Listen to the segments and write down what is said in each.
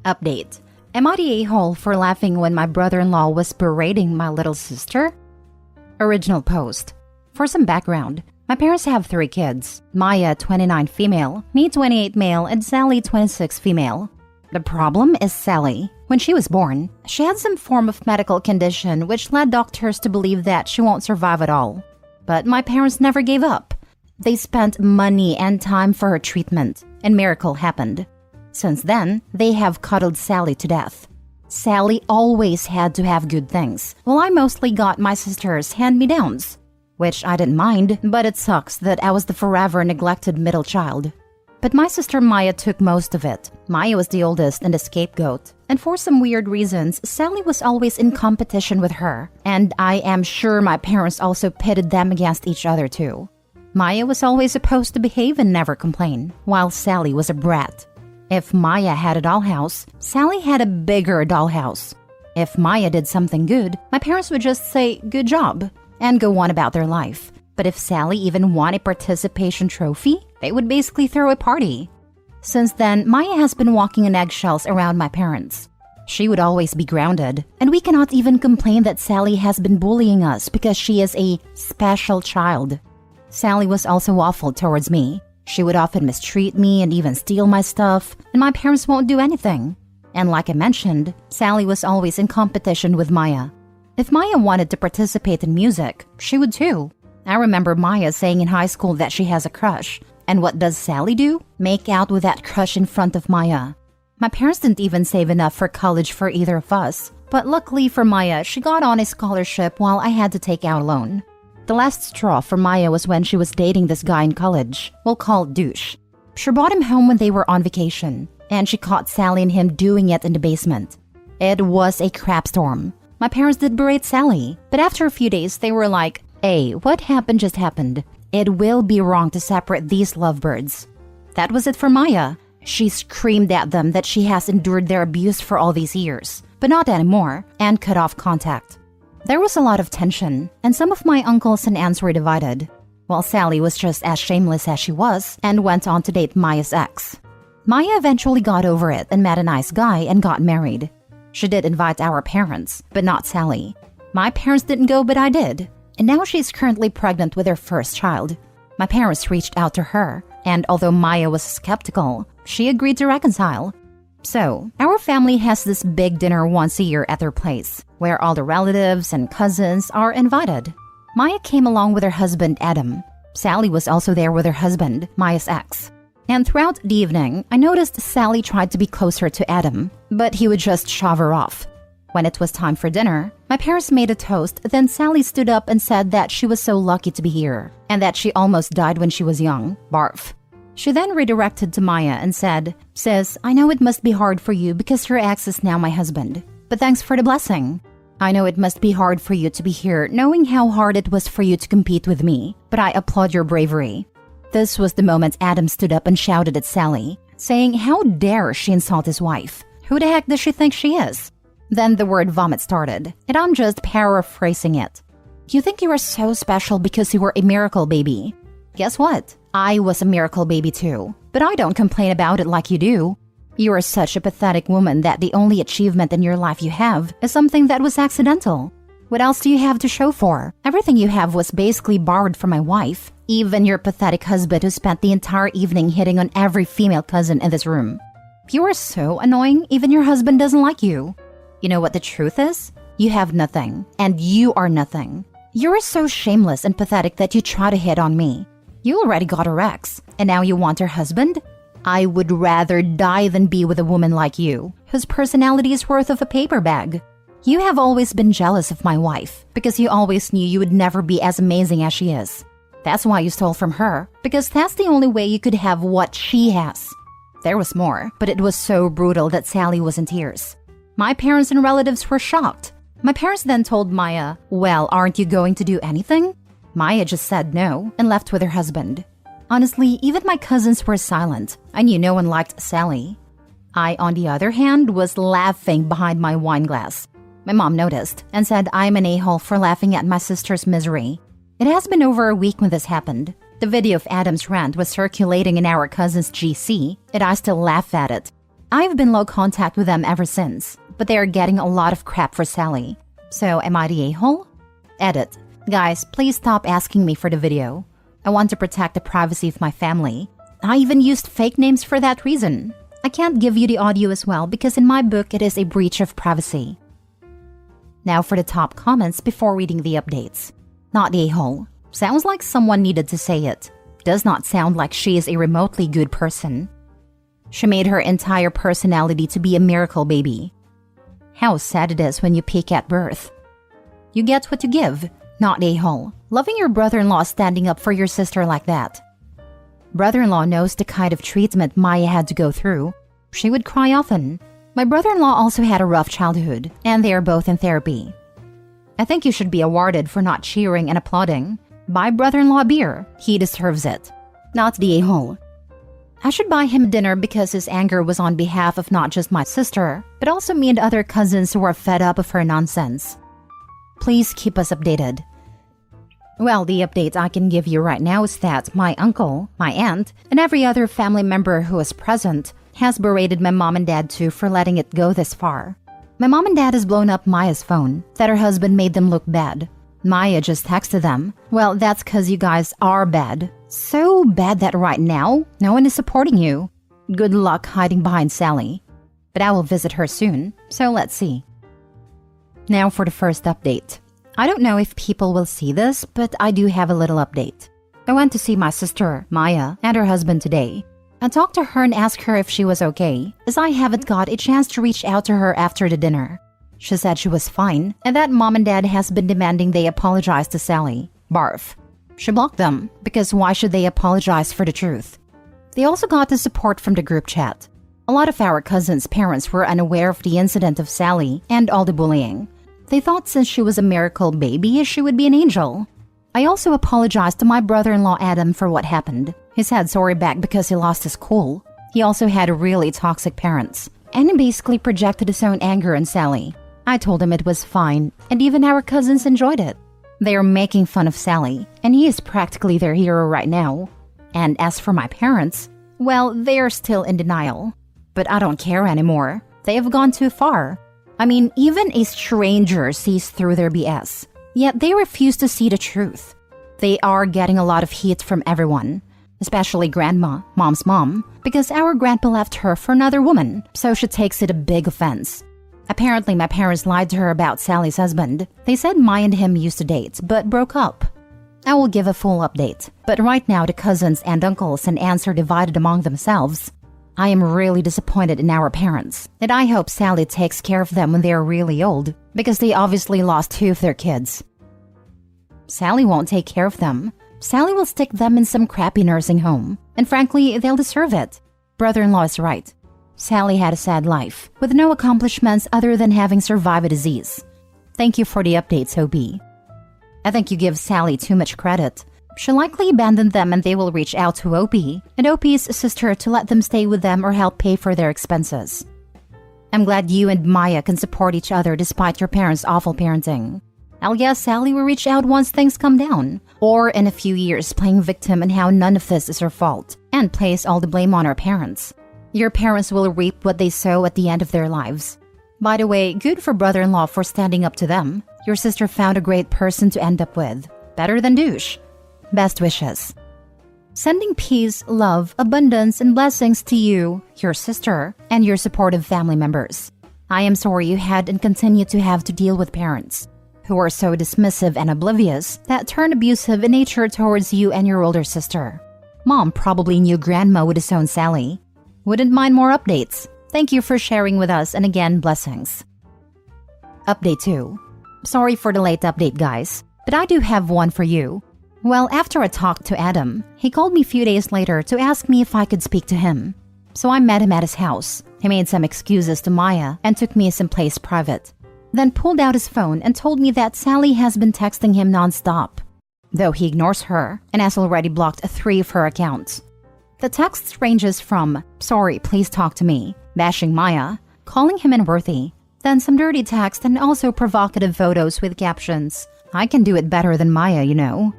Update. Am I the a-hole for laughing when my brother-in-law was berating my little sister? Original post. For some background, my parents have 3 kids. Maya, 29 female, me 28 male, and Sally, 26 female. The problem is Sally. When she was born, she had some form of medical condition which led doctors to believe that she won't survive at all. But my parents never gave up. They spent money and time for her treatment, and miracle happened. Since then, they have cuddled Sally to death. Sally always had to have good things, while I mostly got my sister's hand-me-downs, which I didn't mind, but it sucks that I was the forever neglected middle child. But my sister Maya took most of it. Maya was the oldest and the scapegoat, and for some weird reasons, Sally was always in competition with her, and I am sure my parents also pitted them against each other too. Maya was always supposed to behave and never complain, while Sally was a brat. If Maya had a dollhouse, Sally had a bigger dollhouse. If Maya did something good, my parents would just say, "Good job," and go on about their life. But if Sally even won a participation trophy, they would basically throw a party. Since then, Maya has been walking on eggshells around my parents. She would always be grounded, and we cannot even complain that Sally has been bullying us because she is a special child. Sally was also awful towards me. She would often mistreat me and even steal my stuff, and my parents won't do anything. And like I mentioned, Sally was always in competition with Maya. If Maya wanted to participate in music, she would too. I remember Maya saying in high school that she has a crush. And what does Sally do? Make out with that crush in front of Maya. My parents didn't even save enough for college for either of us. But luckily for Maya, she got on a scholarship while I had to take out a loan. The last straw for Maya was when she was dating this guy in college. We'll call it Douche. She brought him home when they were on vacation, and she caught Sally and him doing it in the basement. It was a crap storm. My parents did berate Sally, but after a few days they were like, "Hey, what happened just happened. It will be wrong to separate these lovebirds." That was it for Maya. She screamed at them that she has endured their abuse for all these years, but not anymore, and cut off contact. There was a lot of tension, and some of my uncles and aunts were divided, while Sally was just as shameless as she was and went on to date Maya's ex. Maya eventually got over it and met a nice guy and got married. She did invite our parents, but not Sally. My parents didn't go, but I did, and now she's currently pregnant with her first child. My parents reached out to her, and although Maya was skeptical, she agreed to reconcile. So, our family has this big dinner once a year at their place, where all the relatives and cousins are invited. Maya came along with her husband, Adam. Sally was also there with her husband, Maya's ex. And throughout the evening, I noticed Sally tried to be closer to Adam, but he would just shove her off. When it was time for dinner, my parents made a toast, then Sally stood up and said that she was so lucky to be here, and that she almost died when she was young. Barf. She then redirected to Maya and said, "Sis, I know it must be hard for you because your ex is now my husband. But thanks for the blessing. I know it must be hard for you to be here knowing how hard it was for you to compete with me, but I applaud your bravery." This was the moment Adam stood up and shouted at Sally, saying how dare she insult his wife. Who the heck does she think she is? Then the word vomit started, and I'm just paraphrasing it. You think you are so special because you were a miracle baby. Guess what? I was a miracle baby too, but I don't complain about it like you do. You are such a pathetic woman that the only achievement in your life you have is something that was accidental. What else do you have to show for? Everything you have was basically borrowed from my wife, even your pathetic husband who spent the entire evening hitting on every female cousin in this room. You are so annoying, even your husband doesn't like you. You know what the truth is? You have nothing, and you are nothing. You are so shameless and pathetic that you try to hit on me. You already got her ex, and now you want her husband? I would rather die than be with a woman like you, whose personality is worth of a paper bag. You have always been jealous of my wife, because you always knew you would never be as amazing as she is. That's why you stole from her, because that's the only way you could have what she has. There was more, but it was so brutal that Sally was in tears. My parents and relatives were shocked. My parents then told Maya, "Well, aren't you going to do anything?" Maya just said no and left with her husband. Honestly, even my cousins were silent. I knew no one liked Sally. I, on the other hand, was laughing behind my wine glass. My mom noticed and said I'm an a-hole for laughing at my sister's misery. It has been over a week when this happened. The video of Adam's rant was circulating in our cousin's GC, and I still laugh at it. I've been low contact with them ever since, but they are getting a lot of crap for Sally. So am I the a-hole? Edit. Guys, please stop asking me for the video. I want to protect the privacy of my family. I even used fake names for that reason. I can't give you the audio as well because in my book it is a breach of privacy. Now for the top comments before reading the updates. Not the a-hole. Sounds like someone needed to say it. Does not sound like she is a remotely good person. She made her entire personality to be a miracle baby. How sad it is when you peak at birth. You get what you give. Not a-hole. Loving your brother-in-law standing up for your sister like that. Brother-in-law knows the kind of treatment Maya had to go through. She would cry often. My brother-in-law also had a rough childhood, and they are both in therapy. I think you should be awarded for not cheering and applauding. Buy brother-in-law beer. He deserves it. Not the a-hole. I should buy him dinner because his anger was on behalf of not just my sister, but also me and other cousins who are fed up of her nonsense. Please keep us updated. Well, the update I can give you right now is that my uncle, my aunt, and every other family member who was present has berated my mom and dad too for letting it go this far. My mom and dad has blown up Maya's phone, that her husband made them look bad. Maya just texted them, well, that's cause you guys are bad. So bad that right now, no one is supporting you. Good luck hiding behind Sally. But I will visit her soon, so let's see. Now for the first update. I don't know if people will see this, but I do have a little update. I went to see my sister, Maya, and her husband today. I talked to her and asked her if she was okay, as I haven't got a chance to reach out to her after the dinner. She said she was fine, and that mom and dad has been demanding they apologize to Sally. Barf. She blocked them, because why should they apologize for the truth? They also got the support from the group chat. A lot of our cousins' parents were unaware of the incident of Sally and all the bullying. They thought since she was a miracle baby, she would be an angel. I also apologized to my brother-in-law Adam for what happened. He said sorry back because he lost his cool. He also had really toxic parents, and he basically projected his own anger on Sally. I told him it was fine, and even our cousins enjoyed it. They are making fun of Sally, and he is practically their hero right now. And as for my parents, well, they are still in denial. But I don't care anymore. They have gone too far. I mean, even a stranger sees through their BS. Yet they refuse to see the truth. They are getting a lot of heat from everyone, especially Grandma, Mom's mom, because our grandpa left her for another woman, so she takes it a big offense. Apparently, my parents lied to her about Sally's husband. They said Maya and him used to date, but broke up. I will give a full update, but right now the cousins and uncles and aunts are divided among themselves. I am really disappointed in our parents, and I hope Sally takes care of them when they are really old, because they obviously lost 2 of their kids. Sally won't take care of them. Sally will stick them in some crappy nursing home, and frankly, they'll deserve it. Brother-in-law is right. Sally had a sad life, with no accomplishments other than having survived a disease. Thank you for the updates, OB. I think you give Sally too much credit. She'll likely abandon them and they will reach out to OP and OP's sister to let them stay with them or help pay for their expenses. I'm glad you and Maya can support each other despite your parents' awful parenting. I'll guess Sally will reach out once things calm down, or in a few years playing victim and how none of this is her fault, and place all the blame on her parents. Your parents will reap what they sow at the end of their lives. By the way, good for brother-in-law for standing up to them. Your sister found a great person to end up with. Better than douche. Best wishes. Sending peace, love, abundance, and blessings to you, your sister, and your supportive family members. I am sorry you had and continue to have to deal with parents who are so dismissive and oblivious that turn abusive in nature towards you and your older sister. Mom probably knew Grandma would disown Sally. Wouldn't mind more updates. Thank you for sharing with us, and again, blessings. Update 2. Sorry for the late update, guys, but I do have one for you. Well, after I talked to Adam, he called me a few days later to ask me if I could speak to him. So I met him at his house. He made some excuses to Maya and took me someplace private. Then pulled out his phone and told me that Sally has been texting him nonstop, though he ignores her and has already blocked 3 of her accounts. The text ranges from, sorry, please talk to me, bashing Maya, calling him unworthy, then some dirty text and also provocative photos with captions, I can do it better than Maya, you know.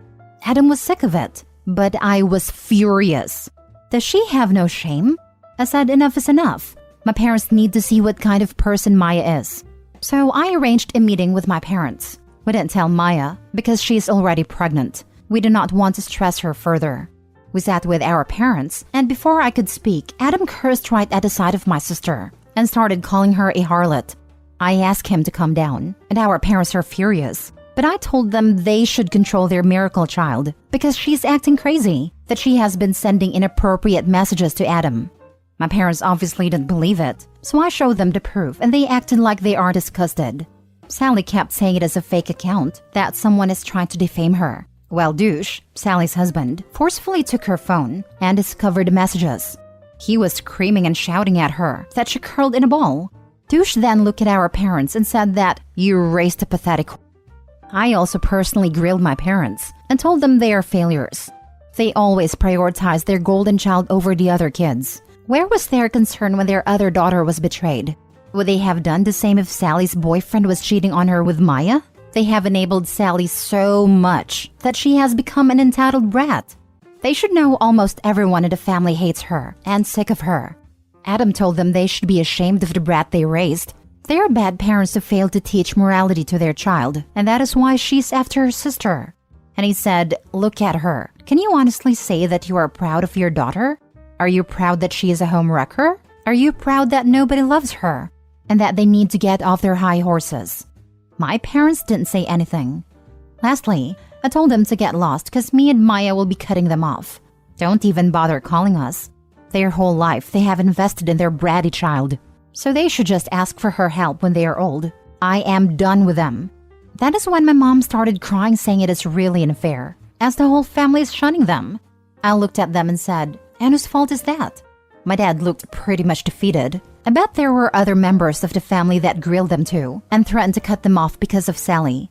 Adam was sick of it, but I was furious. Does she have no shame? I said enough is enough. My parents need to see what kind of person Maya is. So I arranged a meeting with my parents. We didn't tell Maya because she's already pregnant. We do not want to stress her further. We sat with our parents, and before I could speak, Adam cursed right at the sight of my sister and started calling her a harlot. I asked him to calm down, and our parents are furious. But I told them they should control their miracle child because she's acting crazy, that she has been sending inappropriate messages to Adam. My parents obviously didn't believe it, so I showed them the proof and they acted like they are disgusted. Sally kept saying it is a fake account, that someone is trying to defame her. Well, Douche, Sally's husband, forcefully took her phone and discovered the messages. He was screaming and shouting at her that she curled in a ball. Douche then looked at our parents and said that, "You raised a pathetic." I also personally grilled my parents and told them they are failures. They always prioritize their golden child over the other kids. Where was their concern when their other daughter was betrayed? Would they have done the same if Sally's boyfriend was cheating on her with Maya? They have enabled Sally so much that she has become an entitled brat. They should know almost everyone in the family hates her and sick of her. Adam told them they should be ashamed of the brat they raised. They are bad parents who failed to teach morality to their child, and that is why she's after her sister. And he said, "Look at her. Can you honestly say that you are proud of your daughter? Are you proud that she is a home wrecker? Are you proud that nobody loves her and that they need to get off their high horses?" My parents didn't say anything. Lastly, I told them to get lost because me and Maya will be cutting them off. Don't even bother calling us. Their whole life they have invested in their bratty child, so they should just ask for her help when they are old. I am done with them. That is when my mom started crying, saying it is really unfair, as the whole family is shunning them. I looked at them and said, "And whose fault is that?" My dad looked pretty much defeated. I bet there were other members of the family that grilled them too and threatened to cut them off because of Sally.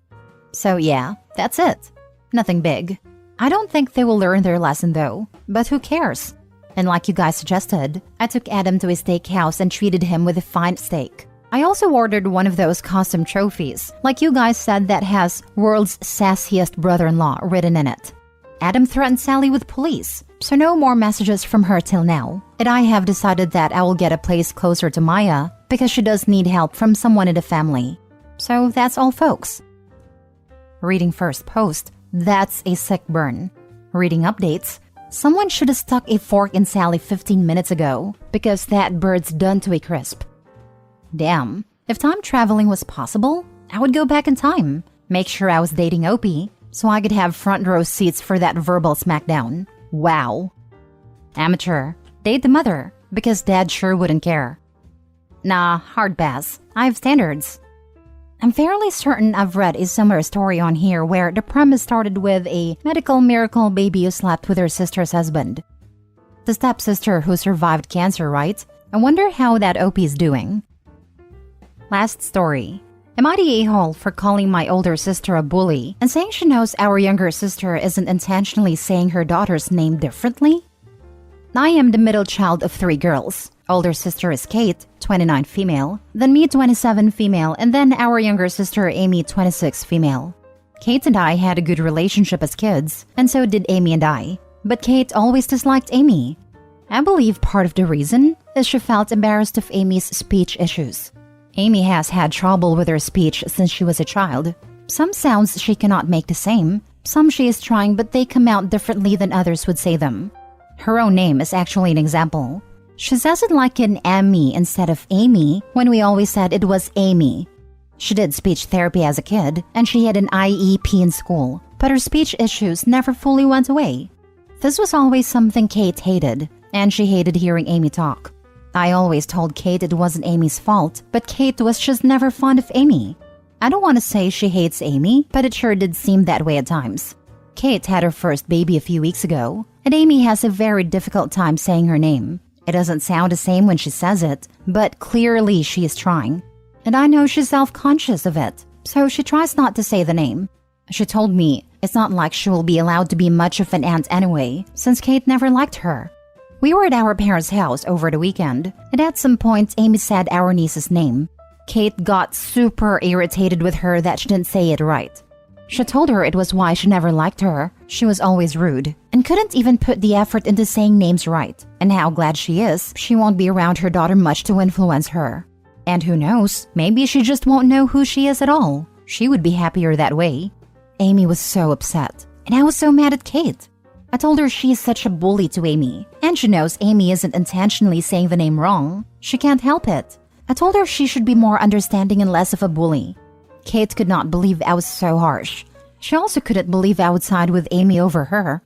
So yeah, that's it. Nothing big. I don't think they will learn their lesson though, but who cares? And like you guys suggested, I took Adam to a steakhouse and treated him with a fine steak. I also ordered one of those custom trophies, like you guys said, that has "World's Sassiest Brother-in-Law" written in it. Adam threatened Sally with police, so no more messages from her till now. And I have decided that I will get a place closer to Maya because she does need help from someone in the family. So that's all, folks. Reading first post, that's a sick burn. Reading updates, someone should have stuck a fork in Sally 15 minutes ago because that bird's done to a crisp. Damn, if time traveling was possible, I would go back in time, make sure I was dating Opie, so I could have front row seats for that verbal smackdown. Wow. Amateur. Date the mother, because dad sure wouldn't care. Nah, hard pass. I have standards. I'm fairly certain I've read a similar story on here where the premise started with a medical miracle baby who slept with her sister's husband. The stepsister who survived cancer, right? I wonder how that Opie's doing. Last story. Am I the a-hole for calling my older sister a bully and saying she knows our younger sister isn't intentionally saying her daughter's name differently? I am the middle child of 3 girls. Older sister is Kate, 29 female, then me 27 female, and then our younger sister Amy, 26 female. Kate and I had a good relationship as kids, and so did Amy and I. But Kate always disliked Amy. I believe part of the reason is she felt embarrassed of Amy's speech issues. Amy has had trouble with her speech since she was a child. Some sounds she cannot make the same. Some she is trying, but they come out differently than others would say them. Her own name is actually an example. She says it like an Amy instead of Amy, when we always said it was Amy. She did speech therapy as a kid, and she had an IEP in school, but her speech issues never fully went away. This was always something Kate hated, and she hated hearing Amy talk. I always told Kate it wasn't Amy's fault, but Kate was just never fond of Amy. I don't want to say she hates Amy, but it sure did seem that way at times. Kate had her first baby a few weeks ago, and Amy has a very difficult time saying her name. It doesn't sound the same when she says it, but clearly she is trying. And I know she's self-conscious of it, so she tries not to say the name. She told me it's not like she will be allowed to be much of an aunt anyway, since Kate never liked her. We were at our parents' house over the weekend, and at some point Amy said our niece's name. Kate got super irritated with her that she didn't say it right. She told her it was why she never liked her, She was always rude and couldn't even put the effort into saying names right. And how glad she is she won't be around her daughter much to influence her. And who knows, maybe she just won't know who she is at all. She would be happier that way. Amy was so upset, and I was so mad at Kate. I told her she is such a bully to Amy, and she knows Amy isn't intentionally saying the name wrong. She can't help it. I told her she should be more understanding and less of a bully. Kate could not believe I was so harsh. She also couldn't believe I would side with Amy over her.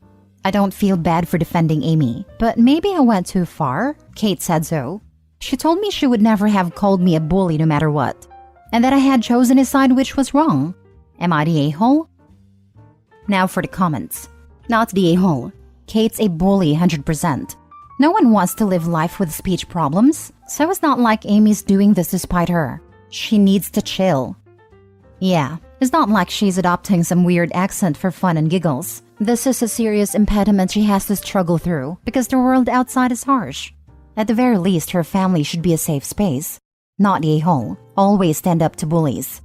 I don't feel bad for defending Amy, but maybe I went too far. Kate said so. She told me she would never have called me a bully no matter what, and that I had chosen a side which was wrong. Am I the a-hole? Now for the comments. Not the a-hole. Kate's a bully 100%. No one wants to live life with speech problems, so it's not like Amy's doing this to spite her. She needs to chill. Yeah, it's not like she's adopting some weird accent for fun and giggles. This is a serious impediment she has to struggle through because the world outside is harsh. At the very least, her family should be a safe space. Not the a-hole. Always stand up to bullies.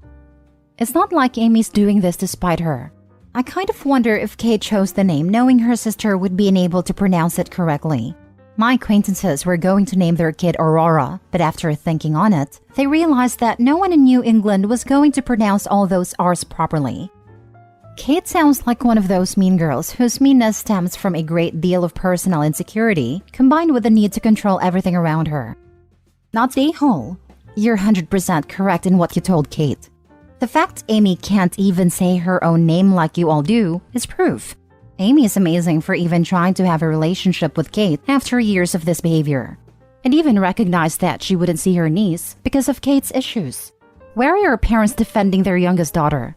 It's not like Amy's doing this to spite her. I kind of wonder if Kate chose the name knowing her sister would be unable to pronounce it correctly. My acquaintances were going to name their kid Aurora, but after thinking on it, they realized that no one in New England was going to pronounce all those R's properly. Kate sounds like one of those mean girls whose meanness stems from a great deal of personal insecurity, combined with the need to control everything around her. Not the a-hole. You're 100% correct in what you told Kate. The fact Amy can't even say her own name like you all do is proof. Amy is amazing for even trying to have a relationship with Kate after years of this behavior, and even recognized that she wouldn't see her niece because of Kate's issues. Where are your parents defending their youngest daughter?